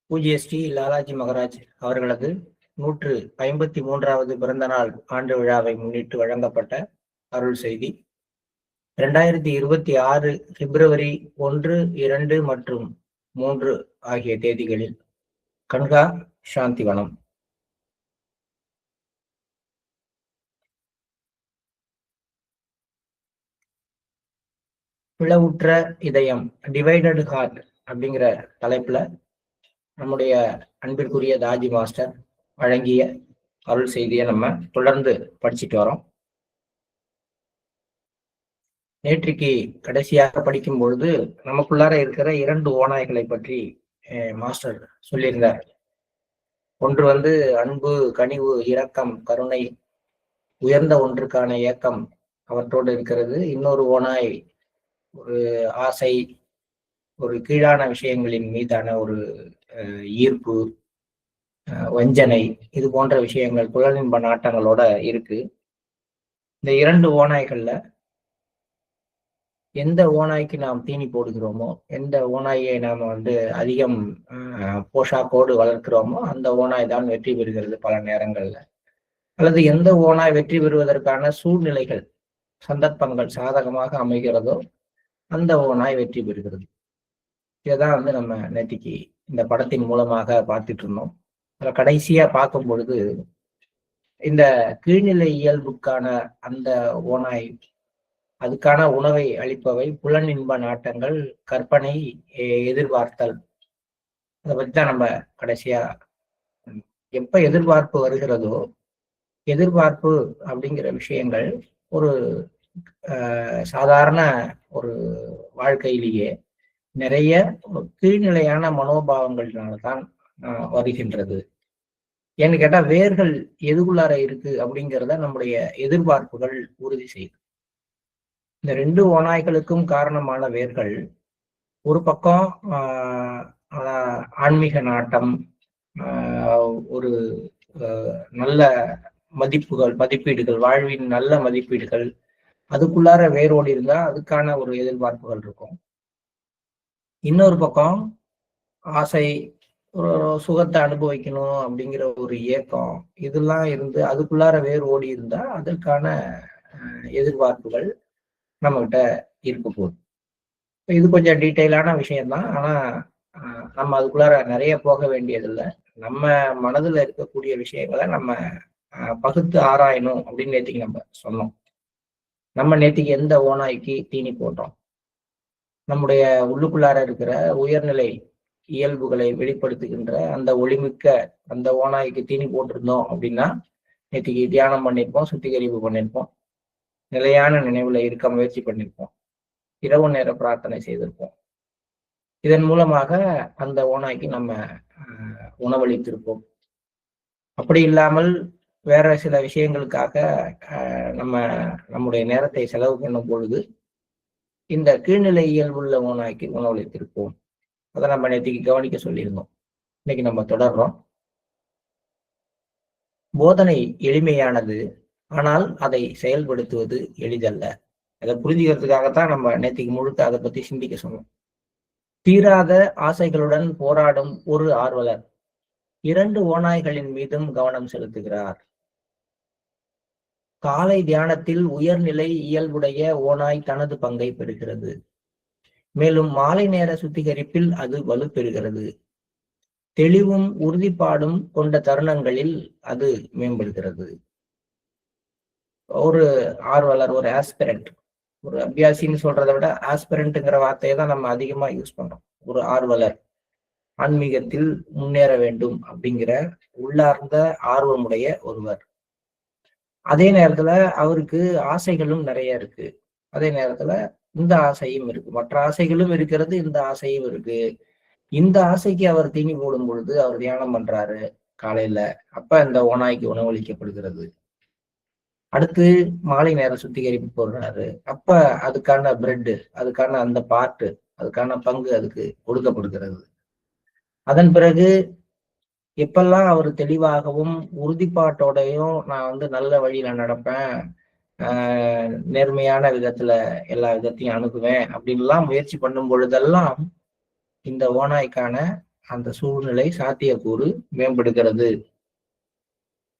பூஜ்ய ஸ்ரீ லாலாஜி மகராஜ் அவர்களது 153வது பிறந்த நாள் ஆண்டு விழாவை முன்னிட்டு வழங்கப்பட்ட அருள் செய்தி 2026 பிப்ரவரி 1, 2 மற்றும் 3 ஆகிய தேதிகளில் கண்கா சாந்திவனம். பிளவுற்ற இதயம், டிவைடட் ஹார்ட் அப்படிங்கிற தலைப்புல நம்முடைய அன்பிற்குரிய தாஜி மாஸ்டர் வழங்கிய அருள் செய்தியை நம்ம தொடர்ந்து படிச்சுட்டு வரோம். நேற்றைக்கு கடைசியாக படிக்கும் பொழுது நமக்குள்ளார இருக்கிற 2 ஓநாய்களை பற்றி மாஸ்டர் சொல்லியிருந்தார். ஒன்று அன்பு, கனிவு, இரக்கம், கருணை, உயர்ந்த ஒன்றுக்கான ஏக்கம் அவற்றோடு இருக்கிறது. இன்னொரு ஓநாய் ஒரு ஆசை, ஒரு கீழான விஷயங்களின் மீதான ஒரு ஈர்ப்பு, வஞ்சனை, இது போன்ற விஷயங்கள் புலனின்ப நாட்டங்களோட இருக்கு. இந்த 2 ஓநாய்கள்ல எந்த ஓநாய்க்கு நாம் தீனி போடுகிறோமோ, எந்த ஓநாயை நாம் அதிகம் போஷாக்கோடு வளர்க்கிறோமோ அந்த ஓநாய் தான் வெற்றி பெறுகிறது பல நேரங்கள்ல. அல்லது எந்த ஓநாய் வெற்றி பெறுவதற்கான சூழ்நிலைகள், சந்தர்ப்பங்கள் சாதகமாக அமைகிறதோ அந்த ஓநாய் வெற்றி பெறுகிறது. இதைதான் நம்ம நேற்றுக்கு இந்த படத்தின் மூலமாக பார்த்துட்டு இருந்தோம். கடைசியா பார்க்கும் பொழுது இந்த கீழ்நிலை இயல்புக்கான அந்த ஓநாய், அதுக்கான உணவை அளிப்பவை புலனின்ப நாட்டங்கள், கற்பனை, எதிர்பார்த்தல். அதை பற்றி தான் நம்ம கடைசியா, எப்ப எதிர்பார்ப்பு வருகிறதோ, எதிர்பார்ப்பு அப்படிங்கிற விஷயங்கள் ஒரு சாதாரண ஒரு வாழ்க்கையிலேயே நிறைய கீழ்நிலையான மனோபாவங்கள்னால்தான் வருகின்றது. ஏன்னு கேட்டா வேர்கள் எதுக்குள்ளார இருக்கு அப்படிங்கிறத நம்முடைய எதிர்பார்ப்புகள் உறுதி செய்யுது. இந்த 2 ஓநாய்களுக்கும் காரணமான வேர்கள் ஒரு பக்கம் ஆன்மீக நாட்டம், ஒரு நல்ல மதிப்பீடுகள், வாழ்வின் நல்ல மதிப்பீடுகள், அதுக்குள்ளார வேரோடி இருந்தா அதுக்கான ஒரு எதிர்பார்ப்புகள் இருக்கும். இன்னொரு பக்கம் ஆசை, ஒரு சுகத்தை அனுபவிக்கணும் அப்படிங்கிற ஒரு ஏக்கம், இதெல்லாம் இருந்து அதுக்குள்ளார வேர் ஓடி இருந்தா அதற்கான எதிர்பார்ப்புகள் நம்ம கிட்ட இருக்க போகுது. இது கொஞ்சம் டீட்டெயிலான விஷயம்தான். ஆனா நம்ம அதுக்குள்ளார நிறைய போக வேண்டியதில்லை. நம்ம மனதுல இருக்கக்கூடிய விஷயங்களை நம்ம பகுத்து ஆராயணும் அப்படின்னு நேற்றுக்கு நம்ம சொன்னோம். நம்ம நேற்றுக்கு எந்த ஓநாய்க்கு தீனி போட்டோம்? நம்முடைய உள்ளுக்குள்ளார இருக்கிற உயர்நிலை இயல்புகளை வெளிப்படுத்துகின்ற அந்த ஒளிமிக்க அந்த ஓநாய்க்கு தீனி போட்டிருந்தோம் அப்படின்னா நேற்றுக்கு தியானம் பண்ணியிருப்போம், சுத்திகரிப்பு பண்ணியிருப்போம், நிலையான நினைவுல இருக்க முயற்சி பண்ணியிருப்போம், இரவு நேர பிரார்த்தனை செய்திருப்போம். இதன் மூலமாக அந்த ஓநாய்க்கு நம்ம உணவளித்திருப்போம். அப்படி இல்லாமல் வேற சில விஷயங்களுக்காக நம்முடைய நேரத்தை செலவு பண்ணும் பொழுது இந்த கீழ்நிலை இயல்புள்ள ஓநாய்க்கு உணவளித்திருப்போம். அதை நம்ம நேற்றுக்கு கவனிக்க சொல்லியிருந்தோம். இன்னைக்கு நம்ம தொடர்றோம். போதனை எளிமையானது, ஆனால் அதை செயல்படுத்துவது எளிதல்ல. அதை புரிஞ்சுக்கிறதுக்காகத்தான் நம்ம நேற்றுக்கு முழுக்க அதை பத்தி சிந்திக்க சொன்னோம். தீராத ஆசைகளுடன் போராடும் ஒரு ஆர்வலர் 2 ஓநாய்களின் மீதும் கவனம் செலுத்துகிறார். காலை தியானத்தில் உயர்நிலை இயல்புடைய ஓநாய் தனது பங்கை பெறுகிறது. மேலும் மாலை நேர சுத்திகரிப்பில் அது வலுப்பெறுகிறது. தெளிவும் உறுதிப்பாடும் கொண்ட தருணங்களில் அது மேம்படுகிறது. ஒரு ஆர்வலர், ஒரு ஆஸ்பிரண்ட், ஒரு அபியாசின்னு சொல்றதை விட ஆஸ்பிரண்ட்ங்கிற வார்த்தையை தான் நம்ம அதிகமா யூஸ் பண்றோம். ஒரு ஆர்வலர் ஆன்மீகத்தில் முன்னேற வேண்டும் அப்படிங்கிற உள்ளார்ந்த ஆர்வமுடைய ஒருவர். அதே நேரத்துல அவருக்கு ஆசைகளும் நிறைய இருக்கு. அதே நேரத்துல இந்த ஆசையும் இருக்கு, மற்ற ஆசைகளும் இருக்கிறது, இந்த ஆசையும் இருக்கு. இந்த ஆசைக்கு அவர் தீனி போடும் பொழுது அவர் தியானம் பண்றாரு காலையில, அப்ப இந்த ஓநாய்க்கு உணவளிக்கப்படுகிறது. அடுத்து மாலை நேர சுத்திகரிப்பு போடுறாரு, அப்ப அதுக்கான பிரெட், அதுக்கான அந்த பார்ட்டு, அதுக்கான பங்கு அதுக்கு கொடுக்கப்படுகிறது. அதன் பிறகு எப்பெல்லாம் அவர் தெளிவாகவும் உறுதிப்பாட்டோடையும் நான் நல்ல வழியில நடப்பேன், நேர்மையான விதத்துல எல்லா விதத்தையும் அணுகுவேன் அப்படின்லாம் முயற்சி பண்ணும் பொழுதெல்லாம் இந்த ஓநாய்க்கான அந்த சூழ்நிலை சாத்தியக்கூறு மேம்படுகிறது.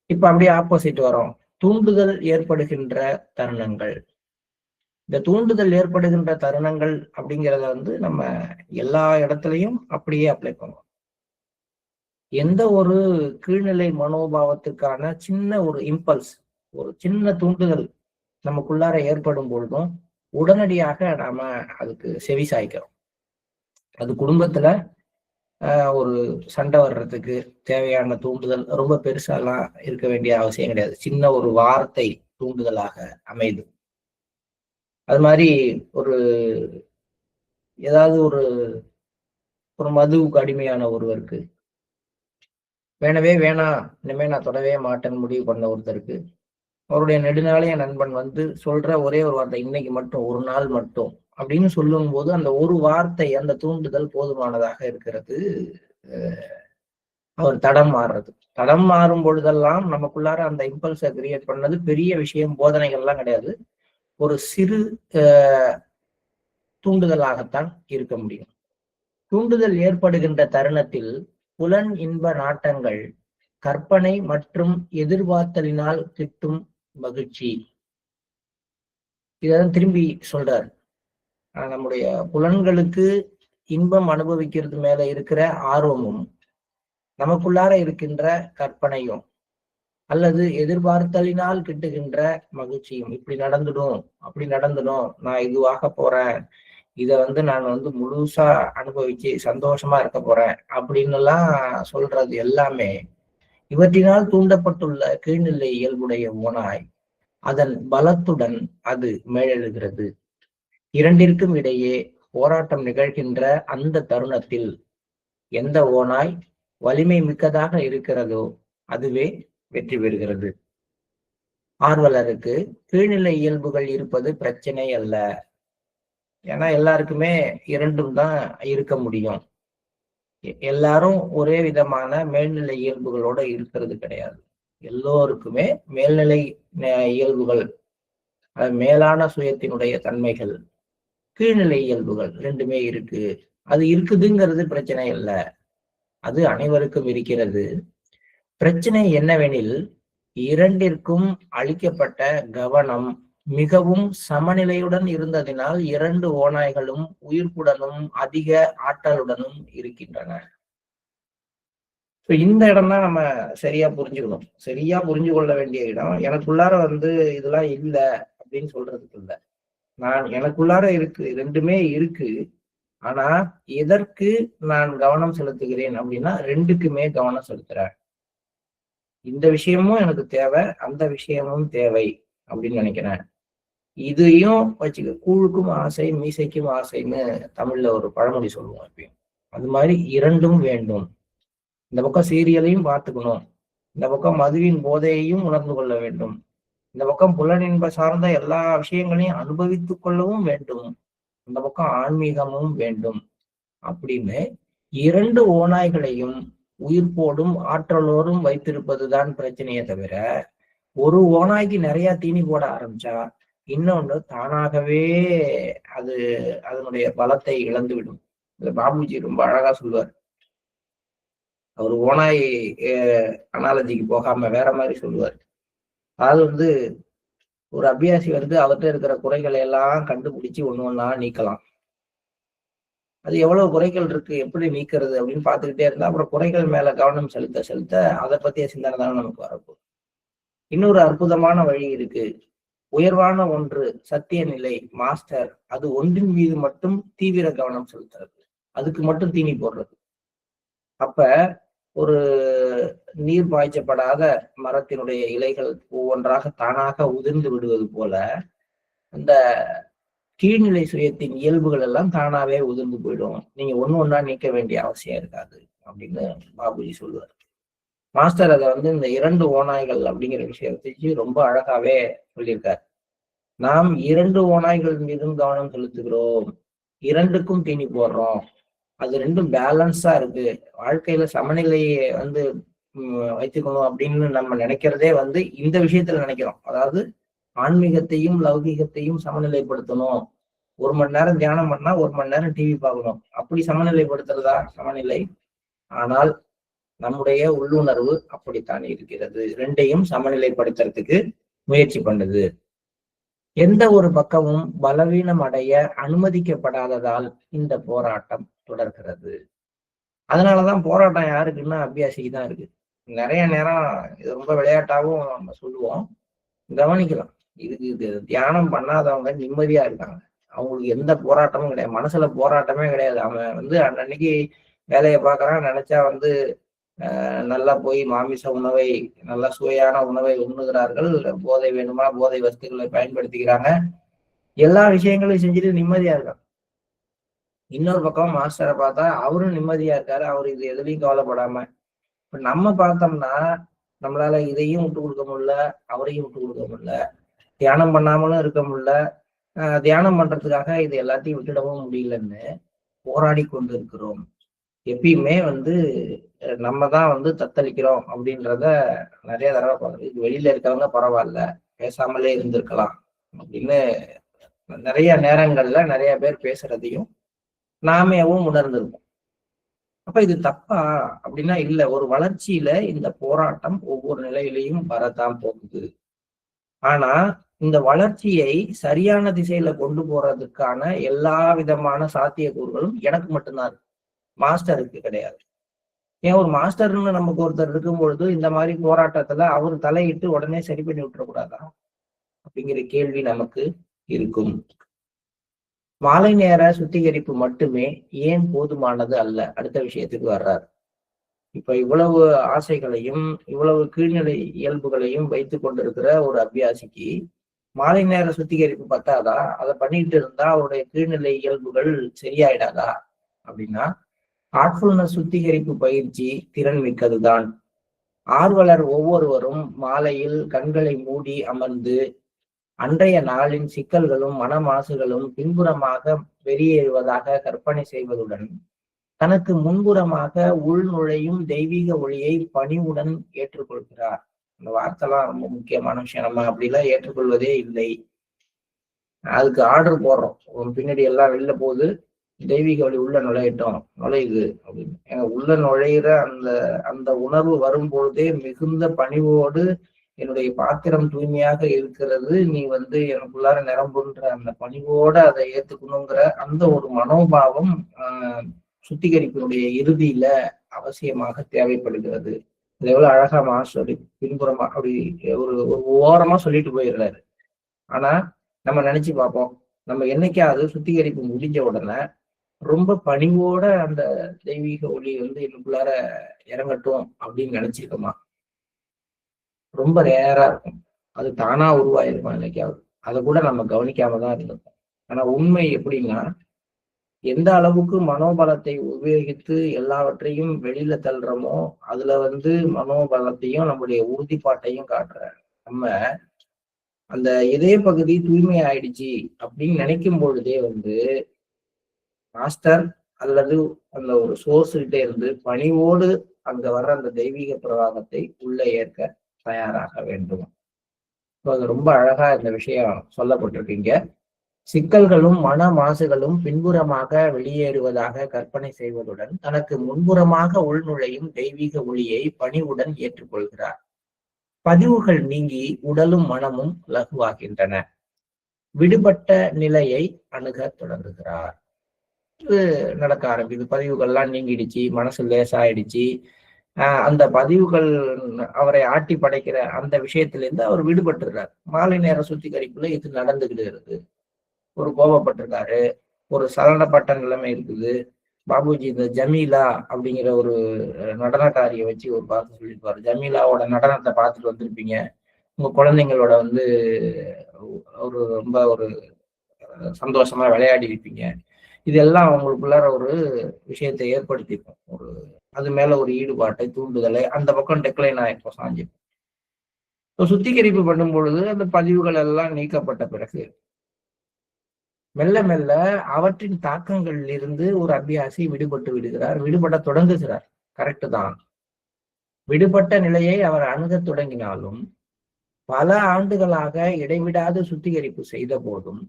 இப்ப அப்படியே ஆப்போசிட் வரும். தூண்டுதல் ஏற்படுகின்ற தருணங்கள். இந்த தூண்டுதல் ஏற்படுகின்ற தருணங்கள் அப்படிங்கிறத நம்ம எல்லா இடத்துலையும் அப்படியே அப்ளை பண்ணுவோம். எந்த ஒரு கீழ்நிலை மனோபாவத்துக்கான சின்ன ஒரு இம்பல்ஸ், ஒரு சின்ன தூண்டுதல் நமக்குள்ளார ஏற்படும் பொழுதும் உடனடியாக நாம அதுக்கு செவி சாய்க்கிறோம். அது குடும்பத்துல ஒரு சண்டை வர்றதுக்கு தேவையான தூண்டுதல் ரொம்ப பெருசாலாம் இருக்க வேண்டிய அவசியம் கிடையாது. சின்ன ஒரு வார்த்தை தூண்டுதலாக அமைது. அது மாதிரி ஒரு ஏதாவது ஒரு மதுவுக்கு அடிமையான ஒருவருக்கு, வேணவே வேணாம் இனிமே நான் தொடவே மாட்டேன்னு முடிவு பண்ண ஒருத்தருக்கு, அவருடைய நெடுநாளைய நண்பன் சொல்ற ஒரே ஒரு வார்த்தை, இன்னைக்கு மட்டும், ஒரு நாள் மட்டும் அப்படின்னு சொல்லும் போது அந்த ஒரு வார்த்தை, அந்த தூண்டுதல் போதுமானதாக இருக்கிறது. அவர் தடம் மாறுறது. தடம் மாறும் பொழுதெல்லாம் நமக்குள்ளார அந்த இம்பல்ஸை கிரியேட் பண்ணது பெரிய விஷயம், போதனைகள்லாம் கிடையாது. ஒரு சிறு தூண்டுதலாகத்தான் இருக்க முடியும். தூண்டுதல் ஏற்படுகின்ற தருணத்தில் புலன் இன்ப நாட்டங்கள், கற்பனை மற்றும் எதிர்பார்த்தலினால் கிட்டும் மகிழ்ச்சி. இதான் திரும்பி சொல்றார். நம்முடைய புலன்களுக்கு இன்பம் அனுபவிக்கிறது மேல இருக்கிற ஆர்வமும், நமக்குள்ளார இருக்கின்ற கற்பனையும் அல்லது எதிர்பார்த்தலினால் கிட்டுகின்ற மகிழ்ச்சியும், இப்படி நடந்துடும், அப்படி நடந்துடும், நான் இதுவாக போறேன், இத நான் முழுசா அனுபவிச்சு சந்தோஷமா இருக்க போறேன் அப்படின்னு எல்லாம் சொல்றது எல்லாமே இவற்றினால் தூண்டப்பட்டுள்ள கீழ்நிலை இயல்புடைய ஓனாய் அதன் பலத்துடன் அது மேலெழுகிறது. இரண்டிற்கும் இடையே போராட்டம் நிகழ்கின்ற அந்த தருணத்தில் எந்த ஓனாய் வலிமை மிக்கதாக இருக்கிறதோ அதுவே வெற்றி பெறுகிறது. ஆர்வலருக்கு கீழ்நிலை இயல்புகள் இருப்பது பிரச்சனை அல்ல. ஏன்னா எல்லாருக்குமே இரண்டும் தான் இருக்க முடியும். எல்லாரும் ஒரே விதமான மேல்நிலை இயல்புகளோட இருக்கிறது கிடையாது. எல்லோருக்குமே மேல்நிலை இயல்புகள், மேலான சுயத்தினுடைய தன்மைகள், கீழ்நிலை இயல்புகள் ரெண்டுமே இருக்கு. அது இருக்குதுங்கிறது பிரச்சனை இல்லை, அது அனைவருக்கும் இருக்கிறது. பிரச்சனை என்னவெனில், இரண்டிற்கும் அளிக்கப்பட்ட கவனம் மிகவும் சமநிலையுடன் இருந்ததினால் இரண்டு ஓநாய்களும் உயிர்ப்புடனும் அதிக ஆற்றலுடனும் இருக்கின்றன. இந்த இடம் தான் நம்ம சரியா புரிஞ்சுக்கணும். சரியா புரிஞ்சு கொள்ள வேண்டிய இடம். எனக்குள்ளார இதெல்லாம் இல்லை அப்படின்னு சொல்றதுக்கு இல்லை. நான் எனக்குள்ளார இருக்கு, ரெண்டுமே இருக்கு. ஆனா எதற்கு நான் கவனம் செலுத்துகிறேன் அப்படின்னா, ரெண்டுக்குமே கவனம் செலுத்துறேன். இந்த விஷயமும் எனக்கு தேவை, அந்த விஷயமும் தேவை அப்படின்னு நினைக்கிறேன். இதையும் வச்சுக்க, கூழுக்கும் ஆசை மீசைக்கும் ஆசைன்னு தமிழ்ல ஒரு பழமொழி சொல்லுவோம் எப்பயும். அது மாதிரி இரண்டும் வேண்டும். இந்த பக்கம் சீரியலையும் பார்த்துக்கணும், இந்த பக்கம் மதுவின் போதையையும் உணர்ந்து கொள்ள வேண்டும், இந்த பக்கம் புலனின்ப சார்ந்த எல்லா விஷயங்களையும் அனுபவித்துக் கொள்ளவும் வேண்டும், இந்த பக்கம் ஆன்மீகமும் வேண்டும் அப்படின்னு இரண்டு ஓநாய்களையும் உயிர்ப்போடும் ஆற்றலோடும் வைத்திருப்பதுதான் பிரச்சனையே தவிர, ஒரு ஓநாய்க்கு நிறைய தீனி போட ஆரம்பிச்சா இன்னொன்று தானாகவே அது அதனுடைய பலத்தை இழந்துவிடும். பாபுஜி ரொம்ப அழகா சொல்லுவார். அவர் ஓனாய் அனாலஜிக்கு போகாம வேற மாதிரி சொல்லுவார். அதாவது ஒரு அபியாசி அவர்கிட்ட இருக்கிற குறைகளை எல்லாம் கண்டுபிடிச்சு ஒண்ணு ஒண்ணா நீக்கலாம். அது எவ்வளவு குறைகள் இருக்கு, எப்படி நீக்கிறது அப்படின்னு பார்த்துக்கிட்டே இருந்தா அப்புறம் குறைகள் மேல கவனம் செலுத்த செலுத்த அதை பத்திய சிந்தனை தானே நமக்கு வரப்போகுது. இன்னொரு அற்புதமான வழி இருக்கு. உயர்வான ஒன்று, சத்திய நிலை, மாஸ்டர், அது ஒன்றின் மீது மட்டும் தீவிர கவனம் செலுத்துறது, அதுக்கு மட்டும் தீனி போடுறது. அப்ப ஒரு நீர் பாய்ச்சப்படாத மரத்தினுடைய இலைகள் ஒவ்வொன்றாக தானாக உதிர்ந்து விடுவது போல அந்த கீழ்நிலை சுயத்தின் இயல்புகள் எல்லாம் தானாவே உதிர்ந்து போயிடும். நீங்க ஒண்ணா நீக்க வேண்டிய அவசியம் இருக்காது அப்படின்னு பாபுஜி சொல்லுவார். மாஸ்டர் அதை இந்த இரண்டு ஓநாய்கள் அப்படிங்கிற விஷயத்தை ரொம்ப அழகாவே சொல்லியிருக்காரு. நாம் இரண்டு ஓநாய்கள் மீதும் கவனம் செலுத்துகிறோம், இரண்டுக்கும் தீனி போடுறோம், அது ரெண்டும் பேலன்ஸா இருக்கு, வாழ்க்கையில சமநிலையை வைத்துக்கணும் அப்படின்னு நம்ம நினைக்கிறதே இந்த விஷயத்துல நினைக்கிறோம். அதாவது ஆன்மீகத்தையும் லௌகீகத்தையும் சமநிலைப்படுத்தணும். 1 மணி நேரம் தியானம் பண்ணா 1 மணி நேரம் டிவி பார்க்கணும், அப்படி சமநிலைப்படுத்துறதா சமநிலை? ஆனால் நம்முடைய உள்ளுணர்வு அப்படித்தான் இருக்கிறது. ரெண்டையும் சமநிலைப்படுத்துறதுக்கு முயற்சி பண்ணுது. எந்த ஒரு பக்கமும் பலவீனம் அடைய அனுமதிக்கப்படாததால் இந்த போராட்டம் தொடர்கிறது. அதனாலதான் போராட்டம் யாருக்குன்னா அபியாசிக்கு தான் இருக்கு. நிறைய நேரம் இது ரொம்ப விளையாட்டாவும் நம்ம சொல்லுவோம், கவனிக்கலாம். இது தியானம் பண்ணாதவங்க நிம்மதியா இருக்காங்க. அவங்களுக்கு எந்த போராட்டமும் கிடையாது, மனசுல போராட்டமே கிடையாது. அவன் அன்னன்னைக்கு வேலையை பார்க்கறான், நினைச்சா நல்லா போய் மாமிச உணவை, நல்ல சுவையான உணவை உண்ணுகிறார்கள், போதை வேணுமா போதை வஸ்துக்களை பயன்படுத்திக்கிறாங்க, எல்லா விஷயங்களையும் செஞ்சுட்டு நிம்மதியா இருக்காங்க. இன்னொரு பக்கம் மாஸ்டரை பார்த்தா அவரும் நிம்மதியா இருக்காரு, அவரு இது எதுலையும் கவலைப்படாம. இப்ப நம்ம பார்த்தோம்னா நம்மளால இதையும் விட்டு கொடுக்க முடியல, அவரையும் விட்டு கொடுக்க முடியல, தியானம் பண்ணாமலும் இருக்க முடியல, தியானம் பண்றதுக்காக இது எல்லாத்தையும் விட்டுடவும் முடியலன்னு போராடி கொண்டு இருக்கிறோம். எப்பயுமே நம்ம தான் தத்தளிக்கிறோம் அப்படின்றத நிறைய தடவை பார்க்குறோம். இது வெளியில இருக்கவங்க பரவாயில்ல, பேசாமலே இருந்திருக்கலாம் அப்படின்னு நிறைய நேரங்கள்ல நிறைய பேர் பேசுறதையும் நாமேவும் உணர்ந்திருக்கோம். அப்ப இது தப்பா அப்படின்னா இல்ல. ஒரு வளர்ச்சியில இந்த போராட்டம் ஒவ்வொரு நிலையிலையும் வரத்தான் போகுது. ஆனா இந்த வளர்ச்சியை சரியான திசையில கொண்டு போறதுக்கான எல்லா விதமான சாத்தியக்கூறுகளும் எனக்கு மட்டும்தான் இருக்கு, மாஸ்டருக்கு கிடையாது. ஏன் ஒரு மாஸ்டர்னு நமக்கு ஒருத்தர் இருக்கும் பொழுது இந்த மாதிரி போராட்டத்துல அவர் தலையிட்டு உடனே சரி பண்ணி விட்டுறக்கூடாதா அப்படிங்கிற கேள்வி நமக்கு இருக்கும். மாலை நேர சுத்திகரிப்பு மட்டுமே ஏன் போதுமானது அல்ல? அடுத்த விஷயத்துக்கு வர்றார். இப்ப இவ்வளவு ஆசைகளையும் இவ்வளவு கீழ்நிலை இயல்புகளையும் வைத்து கொண்டிருக்கிற ஒரு அபியாசிக்கு மாலை நேர சுத்திகரிப்பு பத்தாதா? அதை பண்ணிட்டு இருந்தா அவருடைய கீழ்நிலை இயல்புகள் சரியாயிடாதா அப்படின்னா, ஹார்ட்ஃபுல்னஸ் சுத்திகரிப்பு பயிற்சி திறன் மிக்கதுதான். ஆர்வலர் ஒவ்வொருவரும் மாலையில் கண்களை மூடி அமர்ந்து அன்றைய நாளின் சிக்கல்களும் மனமாசுகளும் பின்புறமாக வெளியேறுவதாக கற்பனை செய்வதுடன் தனக்கு முன்புறமாக உள் நுழையும் தெய்வீக ஒளியை பணிவுடன் ஏற்றுக்கொள்கிறார். அந்த வார்த்தைலாம் ரொம்ப முக்கியமான விஷயம். நம்ம அப்படிலாம் ஏற்றுக்கொள்வதே இல்லை. அதுக்கு ஆர்டர் போடுறோம், பின்னாடி எல்லாம் வெளில போகுது, தெய்வீக ஒளி உள்ள நுழையட்டும், நுழையுது அப்படின்னு. உள்ள நுழையிற அந்த அந்த உணர்வு வரும்பொழுதே மிகுந்த பணிவோடு என்னுடைய பாத்திரம் தூய்மையாக இருக்கிறது, நீ எனக்குள்ளார நிரம்புன்ற அந்த பணிவோட அதை ஏத்துக்கணுங்கிற அந்த ஒரு மனோபாவம் சுத்திகரிப்பினுடைய இறுதியில அவசியமாக தேவைப்படுகிறது. இது எவ்வளவு அழகா மாஸ்டர் பின்புறமா அப்படி ஒரு ஓரமா சொல்லிட்டு போயிடுறாரு. ஆனா நம்ம நினைச்சு பார்ப்போம், நம்ம என்னைக்காவது சுத்திகரிப்பு முடிஞ்ச உடனே ரொம்ப பணிவோட அந்த தெய்வீக ஒளி எனக்குள்ளார இறங்கட்டும் அப்படின்னு நினைச்சிருக்கோமா? ரொம்ப ரேரா இருக்கும். அது தானா உருவாயிருக்கும் என்னைக்காவது. அதை கூட நம்ம கவனிக்காம தான் இருந்திருக்கோம். ஆனா உண்மை எப்படின்னா, எந்த அளவுக்கு மனோபலத்தை உபயோகித்து எல்லாவற்றையும் வெளியில தள்ளுறோமோ அதுல மனோபலத்தையும் நம்முடைய உறுதிப்பாட்டையும் காட்டுற நம்ம அந்த இதய பகுதி தூய்மை ஆயிடுச்சு அப்படின்னு நினைக்கும் பொழுதே மாஸ்டர் அல்லது அந்த ஒரு சோர்ஸ் கிட்ட இருந்து பணிவோடு அங்க வர்ற அந்த தெய்வீக பிரவாகத்தை உள்ள ஏற்க தயாராக வேண்டும். அது ரொம்ப அழகா இந்த விஷயம் சொல்லப்பட்டிருக்கீங்க. சிக்கல்களும் மன மாசுகளும் பின்புறமாக வெளியேறுவதாக கற்பனை செய்வதுடன் தனக்கு முன்புறமாக உள்நுழையும் தெய்வீக ஒளியை பணிவுடன் ஏற்றுக்கொள்கிறார். பதிவுகள் நீங்கி உடலும் மனமும் லகுவாகின்றன. விடுபட்ட நிலையை அணுக தொடங்குகிறார். இது நடக்க ஆரம்பிக்குது. பதிவுகள்லாம் நீங்கிடுச்சு, மனசு லேசாயிடுச்சு. அந்த பதிவுகள் அவரை ஆட்டி படைக்கிற அந்த விஷயத்திலிருந்து அவர் விடுபட்டுறார். மாலை நேர சுத்திகரிப்புல இது நடந்துகிட்டு. ஒரு கோபப்பட்டிருக்காரு, ஒரு சலனப்பட்ட நிலைமை இருக்குது. பாபுஜி இந்த ஜமீலா அப்படிங்கிற ஒரு நடனக்காரியை வச்சு ஒரு பார்த்து சொல்லியிருப்பாரு. ஜமீலாவோட நடனத்தை பார்த்துட்டு வந்திருப்பீங்க, உங்க குழந்தைங்களோட ஒரு ரொம்ப ஒரு சந்தோஷமா விளையாடி இருப்பீங்க. இதெல்லாம் அவங்களுக்குள்ளார ஒரு விஷயத்தை ஏற்படுத்தியிருக்கும், ஒரு அது மேல ஒரு ஈடுபாட்டை தூண்டுதலை. அந்த பக்கம் டெக்லைன் ஆயிருக்கும், சாஞ்சிருக்கும். சுத்திகரிப்பு பண்ணும் பொழுது அந்த பதிவுகள் எல்லாம் நீக்கப்பட்ட பிறகு மெல்ல மெல்ல அவற்றின் தாக்கங்களில் இருந்து ஒரு அபியாசி விடுபட்டு விடுகிறார், விடுபட தொடங்குகிறார். கரெக்டு தான். விடுபட்ட நிலையை அவர் அணுகத் தொடங்கினாலும் பல ஆண்டுகளாக இடைவிடாது சுத்திகரிப்பு செய்த போதும்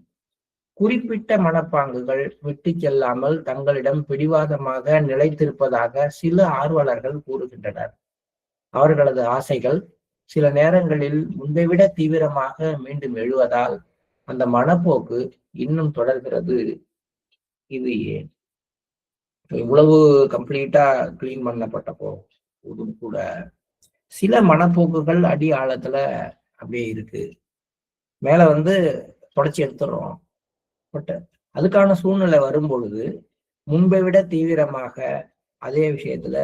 குறிப்பிட்ட மனப்பாங்குகள் விட்டு செல்லாமல் தங்களிடம் பிடிவாதமாக நிலைத்திருப்பதாக சில ஆர்வலர்கள் கூறுகின்றனர். அவர்களது ஆசைகள் சில நேரங்களில் முன்பைவிட தீவிரமாக மீண்டும் எழுவதால் அந்த மனப்போக்கு இன்னும் தொடர்கிறது. இது ஏன்? இவ்வளவு கம்ப்ளீட்டா கிளீன் பண்ணப்பட்ட போதும் கூட சில மனப்போக்குகள் அடி ஆழத்துல அப்படியே இருக்கு. மேல தொடச்சி எடுத்துடுறோம். பட் அதுக்கான சூழ்நிலை வரும் பொழுது முன்பை விட தீவிரமாக அதே விஷயத்துல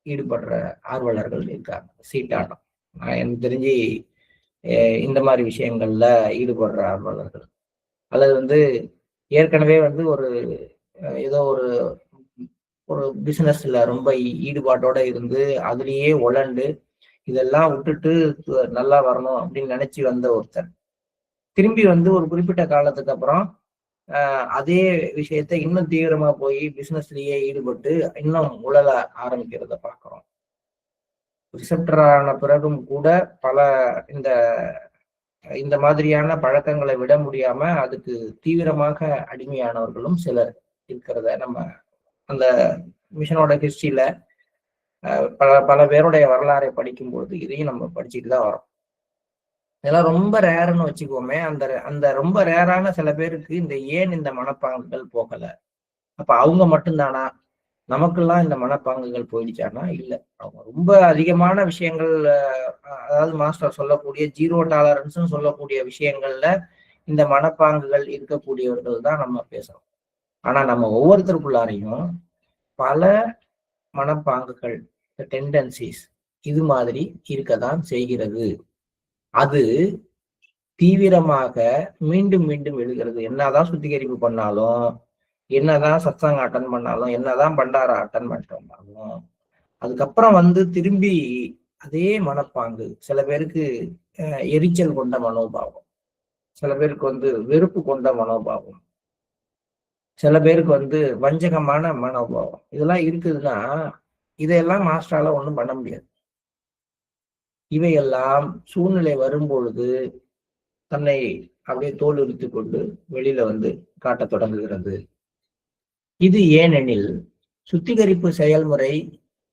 ஈடுபடுற ஆர்வலர்கள் இருக்காங்க. சீட்டாட்டம், எனக்கு தெரிஞ்சு இந்த மாதிரி விஷயங்கள்ல ஈடுபடுற ஆர்வலர்கள், அல்லது ஏற்கனவே ஒரு ஏதோ ஒரு ஒரு பிசினஸ்ல ரொம்ப ஈடுபாட்டோட இருந்து அதுலயே உழண்டு இதெல்லாம் விட்டுட்டு நல்லா வரணும் அப்படின்னு நினைச்சு வந்த ஒருத்தர் திரும்பி ஒரு குறிப்பிட்ட காலத்துக்கு அப்புறம் அதே விஷயத்த இன்னும் தீவிரமா போய் பிசினஸ்லயே ஈடுபட்டு இன்னும் உழல ஆரம்பிக்கிறத பாக்குறோம். ரிசப்டரான பிறகும் கூட பல இந்த மாதிரியான பழக்கங்களை விட முடியாம அதுக்கு தீவிரமாக அடிமையானவர்களும் சிலர் இருக்கிறத நம்ம அந்த மிஷனோட ஹிஸ்டரியில பல பேருடைய வரலாறை படிக்கும்போது இதையும் நம்ம படிச்சுட்டு தான் வரோம். இதெல்லாம் ரொம்ப ரேர்னு வச்சுக்கோமே. அந்த ரொம்ப ரேரான சில பேருக்கு ஏன் இந்த மனப்பாங்குகள் போகல? அப்ப அவங்க மட்டும்தானா? நமக்கெல்லாம் இந்த மனப்பாங்குகள் போயிடுச்சானா? இல்லை. அவங்க ரொம்ப அதிகமான விஷயங்கள், அதாவது மாஸ்டர் சொல்லக்கூடிய 0 டாலரன்ஸ் சொல்லக்கூடிய விஷயங்கள்ல இந்த மனப்பாங்குகள் இருக்கக்கூடியவர்கள் தான் நம்ம பேசுறோம். ஆனா நம்ம ஒவ்வொருத்தருக்குள்ளாரையும் பல மனப்பாங்குகள், டெண்டன்சிஸ் இது மாதிரி இருக்கதான் செய்கிறது. அது தீவிரமாக மீண்டும் மீண்டும் எழுகிறது. என்னதான் சுத்திகரிப்பு பண்ணாலும், என்னதான் சத்சங்க அட்டன் பண்ணாலும், என்னதான் பண்டாரா அட்டன் பண்ணிட்டு வந்தாலும், அதுக்கப்புறம் திரும்பி அதே மனப்பாங்கு. சில பேருக்கு எரிச்சல் கொண்ட மனோபாவம், சில பேருக்கு வெறுப்பு கொண்ட மனோபாவம், சில பேருக்கு வஞ்சகமான மனோபாவம், இதெல்லாம் இருக்குதுன்னா இதையெல்லாம் மாஸ்டரால ஒண்ணும் பண்ண முடியாது. இவையெல்லாம் சூழ்நிலை வரும்பொழுது தன்னை அப்படியே தோல் உரித்து கொண்டு வெளியில காட்டத் தொடங்குகிறது. இது ஏனெனில் சுத்திகரிப்பு செயல்முறை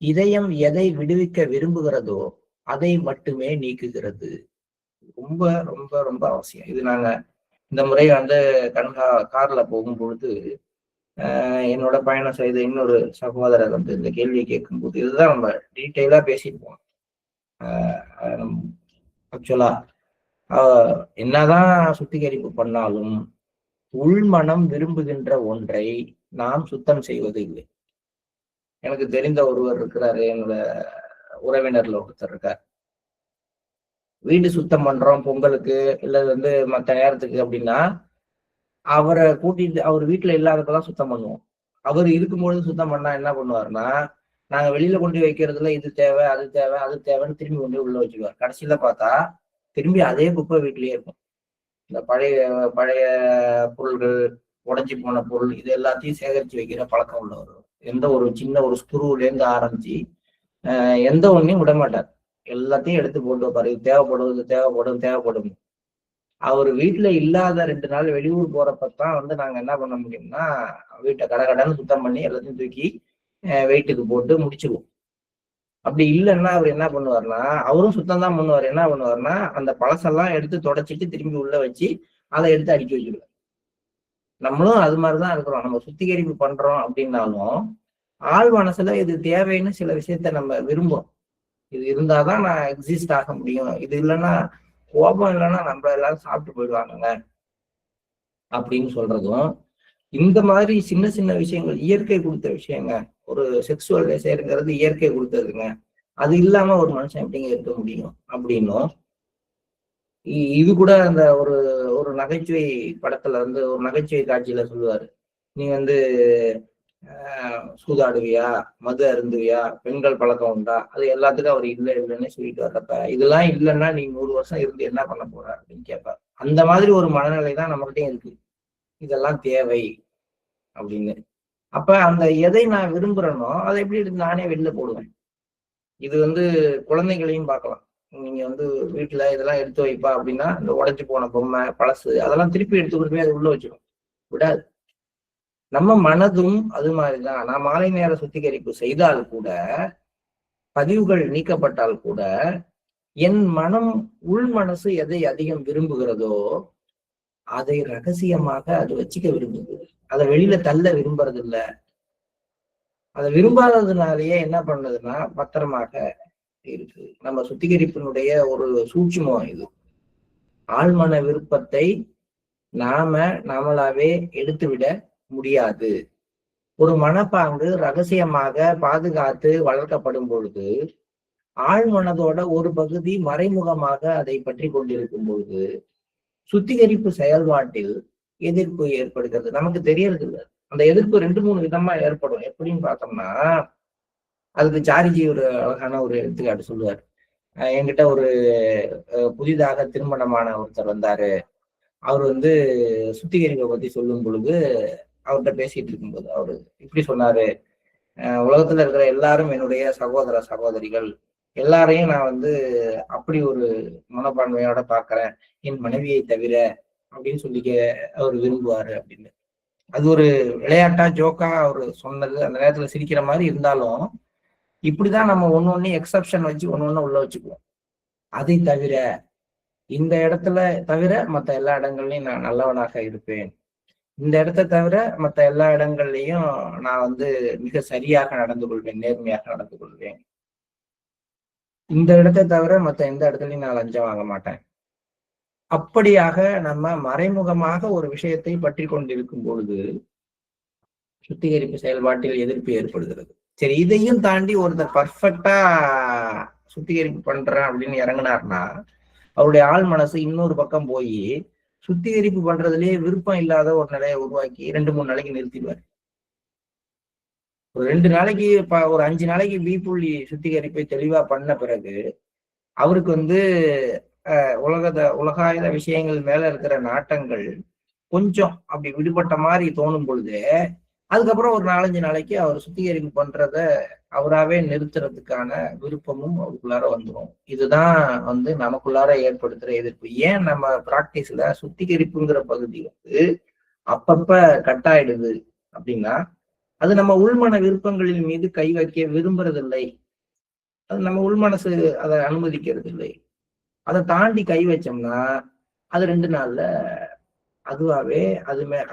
இதயம் எதை விடுவிக்க விரும்புகிறதோ அதை மட்டுமே நீக்குகிறது. ரொம்ப ரொம்ப ரொம்ப அவசியம். இது நாங்க இந்த முறை கார்ல போகும் பொழுது என்னோட பயணம் செய்த இன்னொரு சகோதரர் இந்த கேள்வியை கேட்கும்போது இதுதான் நம்ம டீட்டெயிலா பேசியிருப்போம். ஆக்சுவலா என்னதான் சுத்திகரிப்பு பண்ணாலும் உள்மனம் விரும்புகின்ற ஒன்றை நாம் சுத்தம் செய்வது இல்லை. எனக்கு தெரிந்த ஒருவர் இருக்கிறாரு, என்னோட உறவினர்ல ஒருத்தர் இருக்கார். வீடு சுத்தம் பண்றோம் பொங்கலுக்கு இல்ல மற்ற நேரத்துக்கு அப்படின்னா அவரை கூட்டிட்டு அவர் வீட்டுல இல்லாதப்பதான் சுத்தம் பண்ணுவோம். அவர் இருக்கும்பொழுது சுத்தம் பண்ணா என்ன பண்ணுவாருன்னா, நாங்க வெளியில கொண்டு வைக்கிறதுல இது தேவை அது தேவை அது தேவைன்னு திரும்பி கொண்டு உள்ள வச்சுக்குவார். கடைசியில பார்த்தா திரும்பி அதே குப்பை வீட்லயே இருக்கும். இந்த பழைய பழைய பொருள்கள், உடைஞ்சி போன பொருள், இது எல்லாத்தையும் சேகரித்து வைக்கிற பழக்கம் உள்ளவர். எந்த ஒரு சின்ன ஒரு ஸ்க்ரூலேருந்து ஆரம்பிச்சு எந்த ஒன்றையும் விட மாட்டார். எல்லாத்தையும் எடுத்து போட்டு வைப்பாரு. இது தேவைப்படும். அவர் வீட்டுல இல்லாத 2 நாள் வெளியூர் போறப்பதான் நாங்க என்ன பண்ண முடியும்னா வீட்டை கடகடன்னு சுத்தம் பண்ணி எல்லாத்தையும் தூக்கி வெயிட்டுக்கு போட்டு முடிச்சிருவோம். அப்படி இல்லைன்னா அவர் என்ன பண்ணுவார்னா, அவரும் சுத்தம் தான் பண்ணுவார். என்ன பண்ணுவார்னா அந்த பழசெல்லாம் எடுத்து தொடச்சிட்டு திரும்பி உள்ள வச்சு அதை எடுத்து அடுக்கி வச்சிருவார். நம்மளும் அது மாதிரிதான் இருக்கிறோம். நம்ம சுத்திகரிப்பு பண்றோம் அப்படின்னாலும் ஆள் மனசுல இது தேவைன்னு சில விஷயத்த நம்ம விரும்புறோம். இது இருந்தாதான் நான் எக்ஸிஸ்ட் ஆக முடியும், இது இல்லைன்னா கோபம் இல்லைன்னா நம்ம எல்லாரும் சாப்பிட்டு போயிடுவாங்க அப்படின்னு சொல்றதும், இந்த மாதிரி சின்ன சின்ன விஷயங்கள் இயற்கை கொடுத்த விஷயங்க. ஒரு செக்ஸுவல் டிசைர்ங்கிறது இயற்கை கொடுத்ததுங்க. அது இல்லாம ஒரு மனுஷன் எப்படிங்க இருக்க முடியும் அப்படின்னும், இது கூட அந்த ஒரு ஒரு நகைச்சுவை படத்துல ஒரு நகைச்சுவை காட்சியில சொல்லுவாரு, நீ சூதாடுவியா, மது அருந்துவியா, பெண்கள் பழக்கம் உண்டா, அது எல்லாத்துக்கும் அவர் இல்லைன்னு சொல்லிட்டு வர்றப்ப இதெல்லாம் இல்லைன்னா நீ 100 வருஷம் இருந்து என்ன பண்ண போற அப்படின்னு கேட்பார். அந்த மாதிரி ஒரு மனநிலை தான் நம்மகிட்டயும் இருக்கு. இதெல்லாம் தேவை அப்படின்னு. அப்ப அந்த எதை நான் விரும்புறேனோ அதை எப்படி நானே வெளில போடுவேன். இது குழந்தைகளையும் பார்க்கலாம். நீங்க வீட்டுல இதெல்லாம் எடுத்து வைப்பா அப்படின்னா இந்த உடைச்சு போன பொம்மை, பழசு அதெல்லாம் திருப்பி எடுத்து கொண்டு போய் அது உள்ள வச்சிடும். விடாது. நம்ம மனதும் அது மாதிரிதான். நான் மாலை நேர சுத்திகரிப்பு செய்தால் கூட, பதிவுகள் நீக்கப்பட்டால் கூட, என் மனம் உள் மனசு எதை அதிகம் விரும்புகிறதோ அதை ரகசியமாக அது வச்சுக்க விரும்புது. அதை வெளியில தள்ள விரும்புறது இல்ல. அதை விரும்பாததுனாலயே என்ன பண்ணுதுன்னா பத்திரமாக இருக்கு. நம்ம சுத்திகரிப்பினுடைய ஒரு சூட்சுமம் இது. ஆழ்மன விருப்பத்தை நாமளாவே எடுத்துவிட முடியாது. ஒரு மனப்பாங்கு ரகசியமாக பாதுகாத்து வளர்க்கப்படும் பொழுது ஆழ்மனதோட ஒரு பகுதி மறைமுகமாக அதை பற்றி கொண்டிருக்கும் பொழுது சுத்திகரிப்பு செயல்பாட்டில் எதிர்ப்பு ஏற்படுகிறது. நமக்கு தெரியறது இல்லை. அந்த எதிர்ப்பு 2-3 விதமா ஏற்படும். எப்படின்னு பார்த்தோம்னா, அதுக்கு சாரிஜி ஒரு அழகான ஒரு எடுத்துக்காட்டு சொல்லுவார். என்கிட்ட ஒரு புதிதாக திருமணமான ஒருத்தர் வந்தாரு. அவர் சுத்திகரிப்பை பத்தி சொல்லும் பொழுது அவர்கிட்ட பேசிட்டு இருக்கும்போது அவரு இப்படி சொன்னாரு, உலகத்துல இருக்கிற எல்லாரும் என்னுடைய சகோதர சகோதரிகள், எல்லாரையும் நான் அப்படி ஒரு மனப்பான்மையோட பாக்குறேன், என் மனைவியை தவிர அப்படின்னு சொல்லிக்க அவர் விரும்புவாரு அப்படின்னு. அது ஒரு விளையாட்டா ஜோக்கா அவரு சொன்னது. அந்த நேரத்துல சிரிக்கிற மாதிரி இருந்தாலும் இப்படிதான் நம்ம ஒண்ணு எக்ஸப்ஷன் வச்சு ஒண்ணு உள்ள வச்சுக்குவோம். அதை தவிர இந்த இடத்துல தவிர மற்ற எல்லா இடங்கள்லயும் நான் நல்லவனாக இருப்பேன். இந்த இடத்த தவிர மற்ற எல்லா இடங்கள்லயும் நான் மிக சரியாக நடந்து கொள்வேன், நேர்மையாக நடந்து கொள்வேன். இந்த இடத்தை தவிர மற்ற எந்த இடத்துலயும் நான் லஞ்சம் வாங்க மாட்டேன். அப்படியாக நம்ம மறைமுகமாக ஒரு விஷயத்தை பற்றி கொண்டிருக்கும் பொழுது சுத்திகரிப்பு செயல்பாட்டில் எதிர்ப்பு ஏற்படுகிறது. சரி, இதையும் தாண்டி ஒருத்தர் பர்ஃபெக்டா சுத்திகரிப்பு பண்றேன் அப்படின்னு இறங்கினார்னா அவருடைய ஆள் மனசு இன்னொரு பக்கம் போய் சுத்திகரிப்பு பண்றதுலயே விருப்பம் இல்லாத ஒரு நிலையை உருவாக்கி 2-3 நாளைக்கு நிறுத்திடுவார். ஒரு 2 நாளைக்கு ஒரு 5 நாளைக்கு புள்ளி சுத்திகரிப்பை தெளிவா பண்ண பிறகு அவருக்கு உலகாயுத விஷயங்கள் மேல இருக்கிற நாட்டங்கள் கொஞ்சம் அப்படி விடுபட்ட மாதிரி தோணும் பொழுது அதுக்கப்புறம் ஒரு 4-5 நாளைக்கு அவர் சுத்திகரிப்பு பண்றத அவராவே நிறுத்துறதுக்கான விருப்பமும் அவருக்குள்ளார வந்துடும். இதுதான் நமக்குள்ளார ஏற்படுத்துற எதிர்ப்பு. ஏன் நம்ம பிராக்டிஸ்ல சுத்திகரிப்புங்கிற பகுதி அப்பப்ப கட்டாயிடுது அப்படின்னா, அது நம்ம உள்மன விருப்பங்களின் மீது கை வைக்க விரும்புறதில்லை. அது நம்ம உள்மனசு அதை அனுமதிக்கிறது இல்லை. அதை தாண்டி கை வச்சோம்னா அது 2 நாள்ல அதுவாவே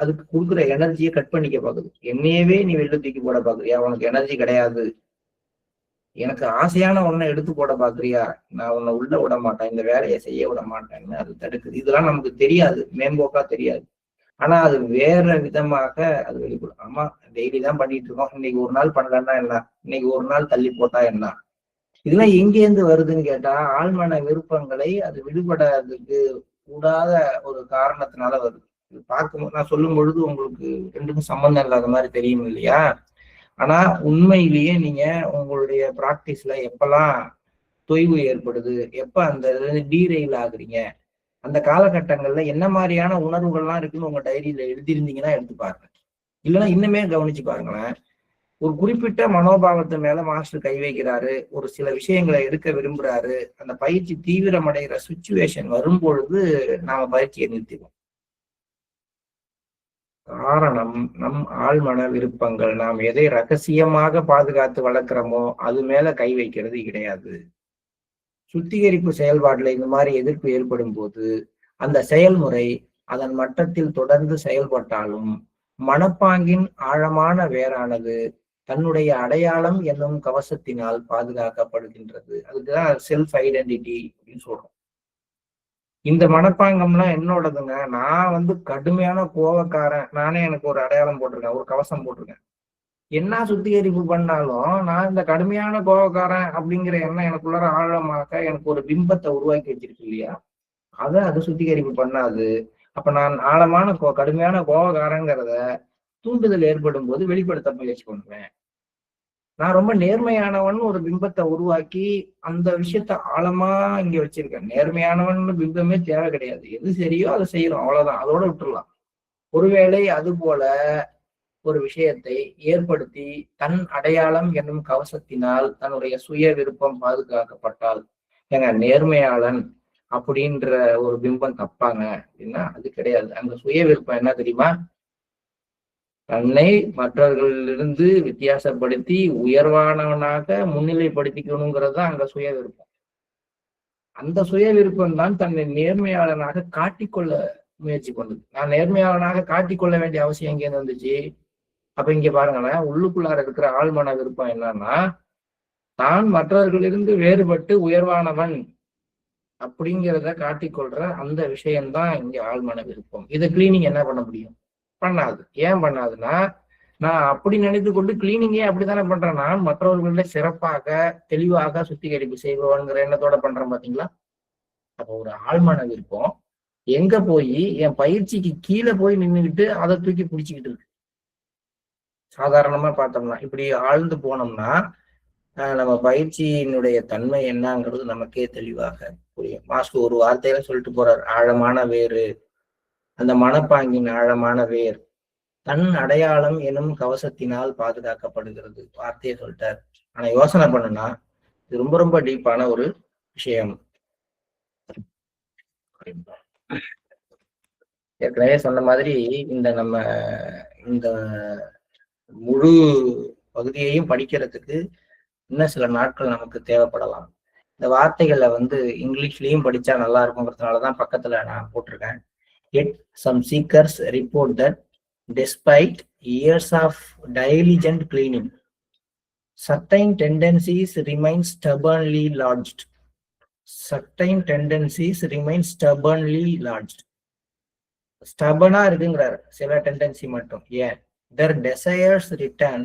அதுக்கு கொடுக்குற எனர்ஜியை கட் பண்ணிக்க பாக்குது. என்னையவே நீ வெளில தூக்கி போட பாக்குறியா? உனக்கு எனர்ஜி கிடையாது. எனக்கு ஆசையான ஒன்னை எடுத்து போட பாக்குறியா? நான் உன்னை உள்ள விட மாட்டேன், இந்த வேலையை செய்ய விட மாட்டேன்னு அது தடுக்குது. இதெல்லாம் நமக்கு தெரியாது, மேம்போக்கா தெரியாது. ஆனா அது வேற விதமாக அது வெளிப்படும். ஆமா, டெய்லி தான் பண்ணிட்டு இருக்கோம், இன்னைக்கு ஒரு நாள் பண்ணலன்னா என்ன, இன்னைக்கு ஒரு நாள் தள்ளி போட்டா என்ன? இதெல்லாம் எங்கேருந்து வருதுன்னு கேட்டா ஆழ்மன விருப்பங்களை அது விடுபடாததுக்கு கூடாத ஒரு காரணத்தினால வருது. பார்க்கும்போது நான் சொல்லும் பொழுது உங்களுக்கு 2க்கும் சம்பந்தம் இல்லாத மாதிரி தெரியும் இல்லையா? ஆனா உண்மையிலேயே நீங்க உங்களுடைய பிராக்டிஸ்ல எப்பெல்லாம் தொய்வு ஏற்படுது, எப்ப அந்த டீரெயில் ஆகுறீங்க, அந்த காலகட்டங்கள்ல என்ன மாதிரியான உணர்வுகள்லாம் இருக்குன்னு உங்க டைரியில எழுதியிருந்தீங்கன்னா எடுத்து பாருங்க. இல்லைன்னா இன்னுமே கவனிச்சு பாருங்களேன். ஒரு குறிப்பிட்ட மனோபாவத்து மேல மாஸ்டர் கை வைக்கிறாரு, ஒரு சில விஷயங்களை எடுக்க விரும்புறாரு, அந்த பயிற்சி தீவிரமடைகிற சுச்சுவேஷன் வரும்பொழுது நாம பயிற்சியை நிறுத்திடுவோம். காரணம் நம் ஆழ்மன விருப்பங்கள். நாம் எதை ரகசியமாக பாதுகாத்து வளர்க்கிறோமோ அது மேல கை வைக்கிறது கிடையாது. சுத்திகரிப்பு செயல்பாடுல இந்த மாதிரி எதிர்ப்பு ஏற்படும் போது அந்த செயல்முறை அதன் மட்டத்தில் தொடர்ந்து செயல்பட்டாலும் மனப்பாங்கின் ஆழமான வேரானது தன்னுடைய அடையாளம் என்னும் கவசத்தினால் பாதுகாக்கப்படுகின்றது. அதுக்குதான் செல்ஃப் ஐடென்டிட்டி அப்படின்னு சொல்றோம். இந்த மனப்பாங்கம்லாம் என்னோடதுங்க. நான் கடுமையான கோவக்காரன். நானே எனக்கு ஒரு அடையாளம் போட்டிருக்கேன், ஒரு கவசம் போட்டிருக்கேன். என்ன சுத்திகரிப்பு பண்ணாலும் நான் இந்த கடுமையான கோவக்காரன் அப்படிங்கிற எண்ணம் எனக்குள்ளார ஆழமாக எனக்கு ஒரு பிம்பத்தை உருவாக்கி வச்சிருக்கு இல்லையா? அது சுத்திகரிப்பு பண்ணாது. அப்ப நான் ஆழமான கடுமையான கோவக்காரங்கிறத தூண்டுதல் ஏற்படும் போது வெளிப்படுத்த முயற்சி பண்ணுவேன். நான் ரொம்ப நேர்மையானவன் ஒரு பிம்பத்தை உருவாக்கி அந்த விஷயத்த ஆழமா இங்க வச்சிருக்கேன். நேர்மையானவன் பிம்பமே தேவை கிடையாது. எது சரியோ அதை செய்யறோம், அவ்வளவுதான். அதோட விட்டுடலாம். ஒருவேளை அது போல ஒரு விஷயத்தை ஏற்படுத்தி தன் அடையாளம் என்னும் கவசத்தினால் தன்னுடைய சுய விருப்பம் பாதுகாக்கப்பட்டால், ஏங்க நேர்மையாளன் அப்படின்ற ஒரு பிம்பம் தப்பாங்க அப்படின்னா அது கிடையாது. அந்த சுய விருப்பம் என்ன தெரியுமா? தன்னை மற்றவர்களிலிருந்து வித்தியாசப்படுத்தி உயர்வானவனாக முன்னிலைப்படுத்திக்கணுங்கிறது தான் அங்க சுய விருப்பம். அந்த சுய விருப்பம் தான் தன்னை நேர்மையாளனாக காட்டிக்கொள்ள முயற்சி பண்ணுது. நான் நேர்மையாளனாக காட்டிக்கொள்ள வேண்டிய அவசியம் எங்கேருந்து வந்துச்சு? அப்ப இங்க பாருங்களேன், உள்ளுக்குள்ளார இருக்கிற ஆழ்மன விருப்பம் என்னன்னா, தான் மற்றவர்களிலிருந்து வேறுபட்டு உயர்வானவன் அப்படிங்கிறத காட்டிக்கொள்ற அந்த விஷயம்தான் இங்க ஆழ்மன விருப்பம். இதை கிளீனிங் என்ன பண்ண முடியும்? பண்ணாது. ஏன் பண்ணாதுன்னா, நான் அப்படி நினைத்து கொண்டு கிளீனிங்கே அப்படித்தானே பண்றேன். நான் மற்றவர்களிட சிறப்பாக தெளிவாக சுத்திகரிப்பு செய்வோங்கிற எண்ணத்தோட பண்றேன் பாத்தீங்களா? அப்போ ஒரு ஆழ்மன விருப்பம் எங்க போய் என் பயிற்சிக்கு கீழே போய் நின்றுகிட்டு அதை தூக்கி பிடிச்சிக்கிட்டு இருக்கு. சாதாரணமா பார்த்தோம்னா இப்படி ஆழ்ந்து போனோம்னா நம்ம பயிற்சியினுடைய தன்மை என்னங்கிறது நமக்கே தெளிவாக புரியும். மாஸ்டர் ஒரு வார்த்தையில சொல்லிட்டு போறார், ஆழமான வேறு. அந்த மனப்பாங்கின் ஆழமான வேர் தன் அடையாளம் எனும் கவசத்தினால் பாதுகாக்கப்படுகிறது. வார்த்தையை சொல்லிட்டார். ஆனா யோசனை பண்ணுனா இது ரொம்ப ரொம்ப டீப்பான ஒரு விஷயம். ஏற்கனவே சொன்ன மாதிரி இந்த முழு பகுதியையும் படிக்கிறதுக்கு இன்னும் சில நாட்கள் நமக்கு தேவைப்படலாம். இந்த வார்த்தைகளை இங்கிலீஷ்லயும் படிச்சா நல்லா இருக்குங்கிறதுனாலதான் பக்கத்துல நான் போட்டிருக்கேன். Yet some seekers report that despite years of diligent cleaning, certain tendencies remain stubbornly lodged. Certain tendencies remain stubbornly lodged. ஸ்டபனா இருக்குங்கிறார் சில டெண்டன்சி மட்டும். ஏன்? Their desires return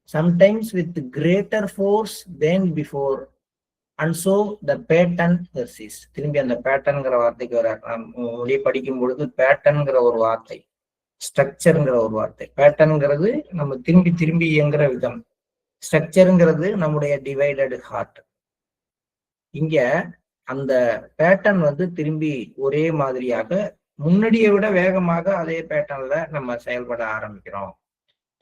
sometimes with greater force than before, and so the pattern persists. திரும்பி அந்த பேட்டர்ன்கிற வார்த்தைக்கு வர்றார். நாம் மொழி படிக்கும் பொழுது பேட்டர்ன்கிற ஒரு வார்த்தை, ஸ்ட்ரக்சர்ங்கிற ஒரு வார்த்தை. பேட்டர்ன்ங்கிறது நம்ம திரும்பி திரும்பி இயங்குற விதம், ஸ்ட்ரக்சருங்கிறது நம்முடைய டிவைடட் ஹார்ட். இங்க அந்த பேட்டர்ன் திரும்பி ஒரே மாதிரியாக முன்னாடியை விட வேகமாக அதே பேட்டர்ன்ல நம்ம செயல்பட ஆரம்பிக்கிறோம்.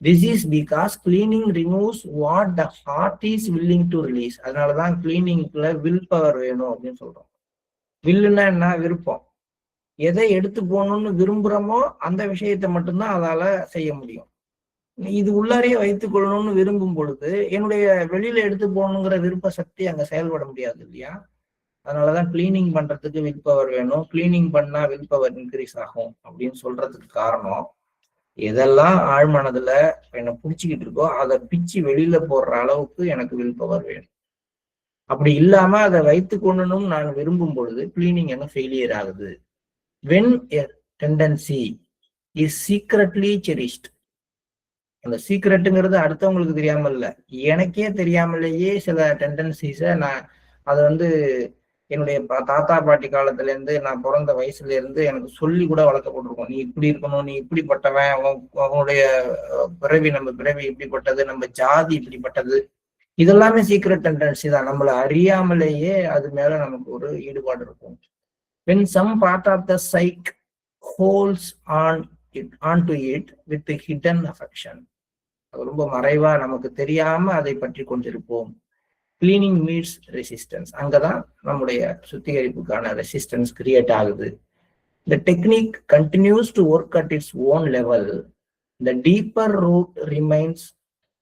This is because cleaning removes what the heart is willing to release. அதனாலதான் கிளீனிங்ல வில் பவர் வேணும் அப்படின்னு சொல்றோம். வில்லுன்னா என்ன? விருப்பம். எதை எடுத்து போகணும்னு விரும்புறோமோ அந்த விஷயத்தை மட்டும்தான் அதால செய்ய முடியும். இது உள்ளாரையே வைத்துக் கொள்ளணும்னு விரும்பும் பொழுது என்னுடைய வெளியில எடுத்து போகணுங்கிற விருப்ப சக்தி அங்க செயல்பட முடியாது இல்லையா? அதனாலதான் கிளீனிங் பண்றதுக்கு வில் பவர் வேணும். கிளீனிங் பண்ணா வில் பவர் இன்க்ரீஸ் ஆகும் அப்படின்னு சொல்றதுக்கு காரணம், எதெல்லாம் ஆழ்மனதுல என்னை பிடிச்சிக்கிட்டு இருக்கோ அதை பிச்சு வெளியில போடுற அளவுக்கு எனக்கு வில் பவர் வேணும். அப்படி இல்லாம அதை வைத்து கொள்ளணும் நான் விரும்பும் பொழுது கிளீனிங் என்ன ஃபெயிலியர் ஆகுது. when a tendency is secretly cherished, அந்த சீக்ரெட்டுங்கிறது அடுத்தவங்களுக்கு தெரியாம இல்ல, எனக்கே தெரியாமலேயே சில டெண்டன்சிஸை நான் அதை என்னுடைய தாத்தா பாட்டி காலத்துல இருந்து நான் பிறந்த வயசுல இருந்து எனக்கு சொல்லி கூட வளர்க்கப்பட்டிருக்கோம். நீ இப்படி இருக்கணும், நீ இப்படிப்பட்டவன், அவனுடைய பிறவி, நம்ம பிறவி இப்படிப்பட்டது, நம்ம ஜாதி இப்படிப்பட்டது, இதெல்லாமே சீக்ரெட் டெண்டன்சி தான். நம்மளை அறியாமலேயே அது மேல நமக்கு ஒரு ஈடுபாடு இருக்கும். when some part of the psyche holds onto it with a hidden affection, அது ரொம்ப மறைவா நமக்கு தெரியாம அதை பற்றி கொண்டிருப்போம். கிளீனிங் மீட்ஸ் ரெசிஸ்டன்ஸ், அங்கதான் நம்முடைய சுத்திகரிப்புக்கான ரெசிஸ்டன்ஸ் கிரியேட் ஆகுது. The technique continues to work at its own level. The deeper root remains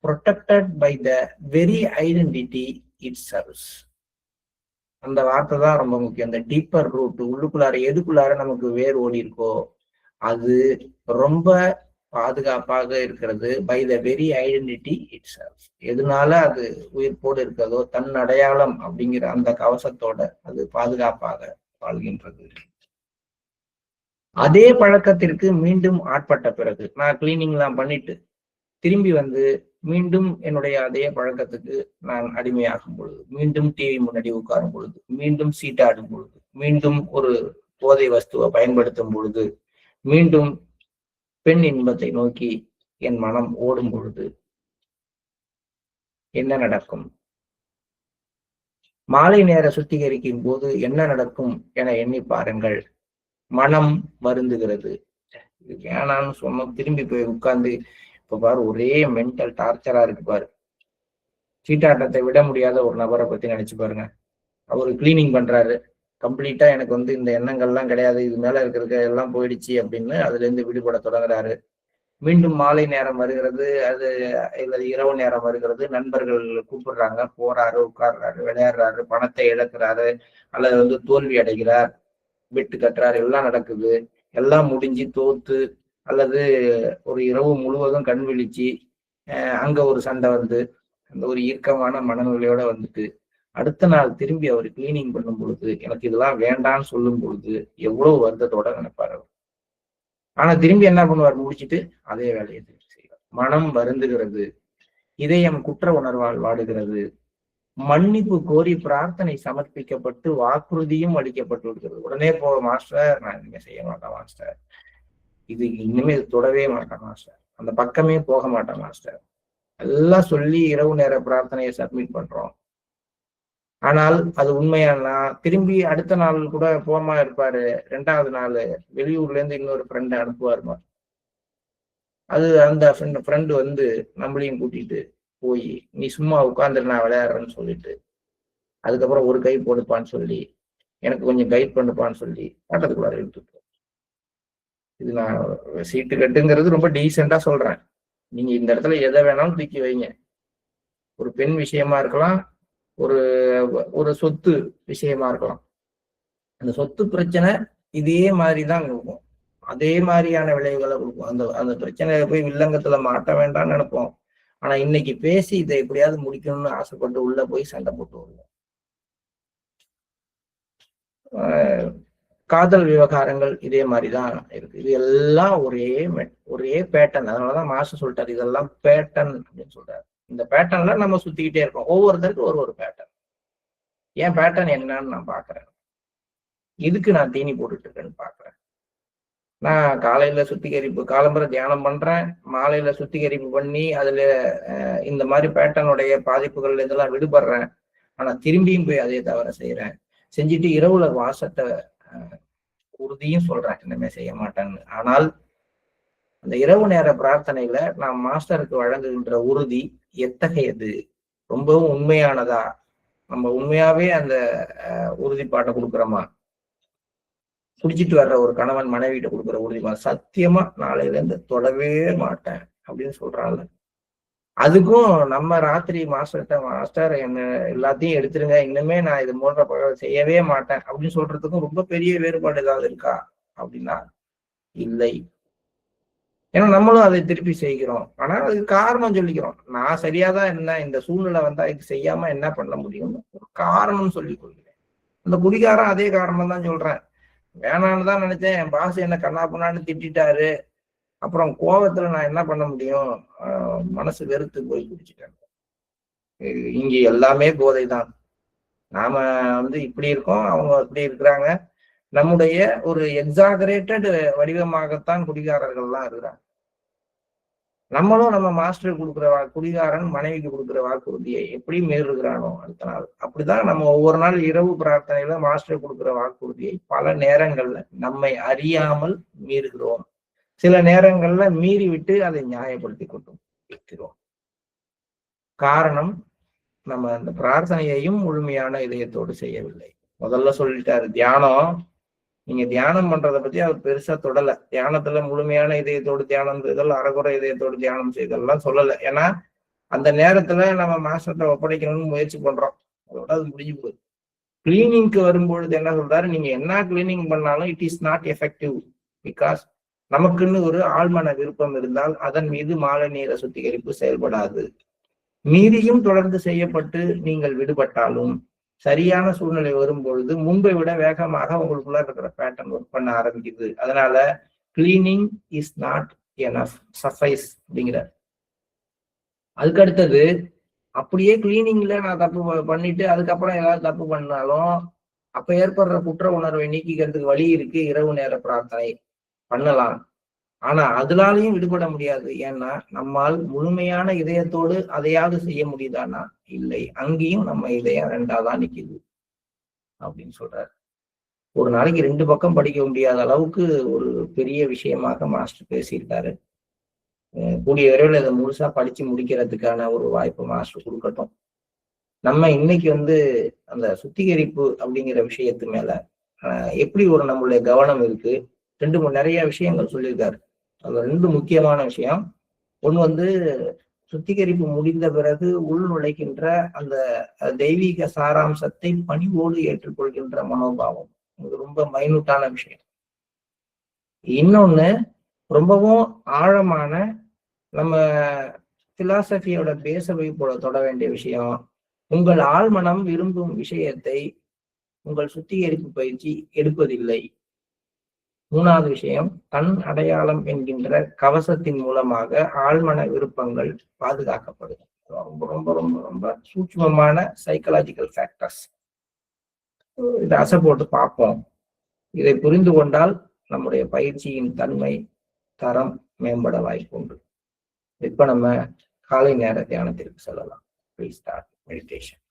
protected by the very identity it serves. அந்த வார்த்தை தான் ரொம்ப முக்கியம். அந்த டீப்பர் ரூட், உள்ளுக்குள்ளார எதுக்குள்ளார நமக்கு வேர் ஓடி இருக்கோ அது ரொம்ப பாதுகாப்பாக இருக்கிறது. By the very identity itself, எதனால அது உயிர்ப்போடு இருக்கிறதோ தன் அடையாளம் அப்படிங்கிற அந்த கவசத்தோட அது பாதுகாப்பாக வாழ்கின்றது. அதே பழக்கத்திற்கு மீண்டும் ஆட்பட்ட பிறகு, நான் கிளீனிங் எல்லாம் பண்ணிட்டு திரும்பி மீண்டும் என்னுடைய அதே பழக்கத்துக்கு நான் அடிமையாகும் பொழுது, மீண்டும் டிவி முன்னாடி உட்காரும் பொழுது, மீண்டும் சீட்டாடும் பொழுது, மீண்டும் ஒரு போதை வஸ்துவை பயன்படுத்தும் பொழுது, மீண்டும் பெண் இன்பத்தை நோக்கி என் மனம் ஓடும் பொழுது என்ன நடக்கும்? மாலை நேர சுத்திகரிக்கும் போது என்ன நடக்கும் என எண்ணி பாருங்கள். மனம் வருந்துகிறது. வேணான்னு சொன்ன திரும்பி போய் உட்கார்ந்து, இப்ப பாரு ஒரே மென்டல் டார்ச்சரா இருக்கு பாரு. சீட்டாட்டத்தை விட முடியாத ஒரு நபரை பத்தி நினைச்சு பாருங்க. அவரு கிளீனிங் பண்றாரு, கம்ப்ளீட்டா எனக்கு இந்த எண்ணங்கள்லாம் கிடையாது, இது மேல இருக்கிறது எல்லாம் போயிடுச்சு அப்படின்னு அதுல இருந்து விடுபட தொடங்குறாரு. மீண்டும் மாலை நேரம் வருகிறது, அது இல்லது இரவு நேரம் வருகிறது, நண்பர்கள் கூப்பிடுறாங்க, போறாரு, உட்கார்றாரு, விளையாடுறாரு, பணத்தை இழக்கிறாரு, அல்லது தோல்வி அடைகிறார், பெட்டு கட்டுறாரு, எல்லாம் நடக்குது. எல்லாம் முடிஞ்சு தோத்து அல்லது ஒரு இரவு முழுவதும் கண் விழிச்சு அங்க ஒரு சண்டை வந்து அந்த ஒரு இறுக்கமான மனநிலையோட வந்துட்டு அடுத்த நாள் திரும்பி அவர் கிளீனிங் பண்ணும் பொழுது எனக்கு இதெல்லாம் வேண்டாம்னு சொல்லும் பொழுது எவ்வளவு வருத்தத்தோட நினைப்பாரு. ஆனா திரும்பி என்ன பண்ணுவார், முடிச்சுட்டு அதே வேலையை திரும்பி செய்வார். மனம் வருந்துகிறது, இதயம் குற்ற உணர்வால் வாடுகிறது, மன்னிப்பு கோரி பிரார்த்தனை சமர்ப்பிக்கப்பட்டு வாக்குறுதியும் அளிக்கப்பட்டு விடுகிறது. உடனே போக, மாஸ்டர் நான் இனிமே செய்ய மாட்டேன் மாஸ்டர், இது இனிமே தொடவே மாட்டேன் மாஸ்டர், அந்த பக்கமே போக மாட்டேன் மாஸ்டர் எல்லாம் சொல்லி இரவு நேர பிரார்த்தனையை சப்மிட் பண்றோம். ஆனால் அது உண்மையானா திரும்பி அடுத்த நாள் கூட போகாம இருப்பாரு. 2வது நாள் வெளியூர்ல இருந்து இன்னொரு ஃப்ரெண்டை அனுப்புவாருமா. அது அந்த ஃப்ரெண்டு வந்து நம்மளையும் கூட்டிட்டு போய் நீ சும்மா உட்காந்துரு நான் விளையாடுறேன்னு சொல்லிட்டு அதுக்கப்புறம் ஒரு கை போடுப்பான்னு சொல்லி எனக்கு கொஞ்சம் கைட் பண்ணுப்பான்னு சொல்லி ஆட்டத்துக்குள்ளார இழுத்துட்டு. இது நான் சீட்டு கட்டுங்கிறது ரொம்ப டீசெண்டா சொல்றேன். நீங்க இந்த இடத்துல எதை வேணாலும் தூக்கி வைங்க. ஒரு பெண் விஷயமா இருக்கலாம், ஒரு ஒரு சொத்து விஷயமா இருக்கலாம். அந்த சொத்து பிரச்சனை இதே மாதிரிதான் கொடுக்கும், அதே மாதிரியான விளைவுகளை கொடுக்கும். அந்த பிரச்சனையை போய் வில்லங்கத்துல மாட்ட வேண்டாம்னு நினைப்போம். ஆனா இன்னைக்கு பேசி இதை எப்படியாவது முடிக்கணும்னு ஆசைப்பட்டு உள்ள போய் சண்டை போட்டு வருவோம். காதல் விவகாரங்கள் இதே மாதிரிதான் இருக்கு. இது எல்லாம் ஒரே பேட்டர்ன். அதனாலதான் மாஸ்டர் சொல்லிட்டாரு, இதெல்லாம் பேட்டர்ன் அப்படின்னு சொல்றாரு. இந்த பேட்டர்ன்ல நம்ம சுத்திக்கிட்டே இருக்கோம். ஒவ்வொருத்தருக்கும் ஒரு பேட்டர்ன். ஏன் பேட்டர்ன் என்னன்னு நான் பாக்குறேன், இதுக்கு நான் தீனி போட்டுட்டு இருக்கேன்னு பாக்குறேன். நான் காலையில சுத்திகரிப்பு, காலம்பரை தியானம் பண்றேன், மாலையில சுத்திகரிப்பு பண்ணி அதுல இந்த மாதிரி பேட்டர்னுடைய பாதிப்புகள் இதெல்லாம் விடுபடுறேன். ஆனா திரும்பியும் போய் அதே தவிர செய்யறேன். செஞ்சுட்டு இரவுல வாசத்தை உறுதியும் சொல்றேன் இனிமே செய்ய மாட்டேன்னு. ஆனால் அந்த இரவு நேர பிரார்த்தனையில நான் மாஸ்டருக்கு வழங்குகின்ற உறுதி எத்தகையது, ரொம்பவும் உண்மையானதா, நம்ம உண்மையாவே அந்த உறுதிப்பாட்டை கொடுக்குறோமா, குடிச்சிட்டு வர்ற ஒரு கணவன் மனைவிட்ட கொடுக்குற உறுதிமா, சத்தியமா நாளையில இருந்து தொடவே மாட்டேன் அப்படின்னு சொல்றாங்க. அதுக்கும் நம்ம ராத்திரி மாஸ்டர் என்ன எல்லாத்தையும் எடுத்துருங்க, இன்னுமே நான் இது போன்ற செய்யவே மாட்டேன் அப்படின்னு சொல்றதுக்கும் ரொம்ப பெரிய வேறுபாடு ஏதாவது இருக்கா அப்படின்னா இல்லை. ஏன்னா நம்மளும் அதை திருப்பி செய்கிறோம். ஆனா அதுக்கு காரணம் சொல்லிக்கிறோம். நான் சரியாதான் இருந்தேன், இந்த சூழ்நிலை வந்தா இது செய்யாம என்ன பண்ண முடியும்னு ஒரு காரணம் சொல்லிக் கொள்கிறேன். அந்த குடிகாரம் அதே காரணம் தான் சொல்றேன். வேணான்னு தான் நினைச்சேன், என் பாஸ் என்ன கண்ணா பண்ணான்னு திட்டாரு, அப்புறம் கோபத்துல நான் என்ன பண்ண முடியும், மனசு வெறுத்து போய் குடிச்சிட்டேன். இங்க எல்லாமே போதை தான். நாம இப்படி இருக்கோம், அவங்க இப்படி இருக்கிறாங்க. நம்முடைய ஒரு எக்ஸாகரேட்டட் வடிவமாகத்தான் குடிகாரர்கள்லாம் இருக்கிறாங்க. நம்மளும் நம்ம மாஸ்டருக்கு கொடுக்குற குடிகாரன் மனைவிக்கு கொடுக்குற வாக்குறுதியை எப்படி மீறுகிறானோ அடுத்த நாள் அப்படிதான் நம்ம ஒவ்வொரு நாள் இரவு பிரார்த்தனையில மாஸ்டர் கொடுக்குற வாக்குறுதியை பல நேரங்கள்ல நம்மை அறியாமல் மீறுகிறோம். சில நேரங்கள்ல மீறி விட்டு அதை நியாயப்படுத்தி கொண்டு இருக்கிறோம். காரணம், நம்ம அந்த பிரார்த்தனையையும் முழுமையான இதயத்தோடு செய்யவில்லை. முதல்ல சொல்லிட்டாரு, தியானம், நீங்க தியானம் பண்றதை பத்தி அவர் பெருசா தொடல. தியானத்துல முழுமையான இதயத்தோடு தியானம் செய்தல், அறகுறை இதயத்தோடு தியானம் செய்தல்லாம் சொல்லல. ஏன்னா அந்த நேரத்துல நம்ம மாஸ்டர்கிட்ட ஒப்படைக்கணும்னு முயற்சி பண்றோம், அதோட அது முடிஞ்சு போகுது. கிளீனிங்க்கு வரும்பொழுது என்ன சொல்றாரு, நீங்க என்ன கிளீனிங் பண்ணாலும் it is not effective. Because நமக்குன்னு ஒரு ஆழ்மன விருப்பம் இருந்தால் அதன் மீது மாலை நேர சுத்திகரிப்பு செயல்படாது. மீறியும் தொடர்ந்து செய்யப்பட்டு நீங்கள் விடுபட்டாலும் சரியான சூழ்நிலை வரும்பொழுது முன்பை விட வேகமாக உங்களுக்குள்ள இருக்கிற பேட்டர்ன் ஒர்க் பண்ண ஆரம்பிக்குது. அதனால கிளீனிங் இஸ் நாட் எனஃப், சஃபைஸ் அப்படிங்கிறார். அதுக்கு அடுத்தது, அப்படியே கிளீனிங்ல நான் தப்பு பண்ணிட்டு அதுக்கப்புறம் ஏதாவது தப்பு பண்ணாலும் அப்ப ஏற்படுற குற்ற உணர்வை நீக்கிக்கிறதுக்கு வழி இருக்கு, இரவு நேர பிரார்த்தனை பண்ணலாம். ஆனா அதனாலையும் விடுபட முடியாது. ஏன்னா நம்மால் முழுமையான இதயத்தோடு அதையாவது செய்ய முடியுதானா? இல்லை. அங்கேயும் நம்ம இதயம் 2ஆதான் நிக்குது அப்படின்னு சொல்றாரு. ஒரு நாளைக்கு 2 பக்கம் படிக்க முடியாத அளவுக்கு ஒரு பெரிய விஷயமாக மாஸ்டர் பேசியிருக்காரு. கூடிய விரைவில் இதை முழுசா படிச்சு முடிக்கிறதுக்கான ஒரு வாய்ப்பு மாஸ்டர் கொடுக்கட்டும். நம்ம இன்னைக்கு அந்த சுத்திகரிப்பு அப்படிங்கிற விஷயத்து மேல எப்படி ஒரு நம்மளுடைய கவனம் இருக்கு, நிறைய விஷயங்கள் சொல்லியிருக்காரு. அது 2 முக்கியமான விஷயம். ஒண்ணு சுத்திகரிப்பு முடிந்த பிறகு உள் நுழைகின்ற அந்த தெய்வீக சாராம்சத்தை பணிவோடு ஏற்றுக்கொள்கின்ற மனோபாவம். இது ரொம்ப மைனூட்டான விஷயம். இன்னொன்னு ரொம்பவும் ஆழமான நம்ம பிலாசபியோட பேசவை போல தொட வேண்டிய விஷயம். உங்கள் ஆழ்மனம் விரும்பும் விஷயத்தை உங்கள் சுத்திகரிப்பு பயிற்சி எடுப்பதில்லை. 3வது விஷயம், கண் அடையாளம் என்கின்ற கவசத்தின் மூலமாக ஆழ்மன விருப்பங்கள் பாதுகாக்கப்படுது. ரொம்ப ரொம்ப ரொம்ப ரொம்ப சூட்சுமமான சைக்கலாஜிக்கல் ஃபேக்டர்ஸ். இதை அசை போட்டு பார்ப்போம். இதை புரிந்து கொண்டால் நம்முடைய பயிற்சியின் தன்மை, தரம் மேம்பட வாய்ப்புண்டு. இப்ப நம்ம காலை நேர தியானத்திற்கு செல்லலாம். Please start meditation.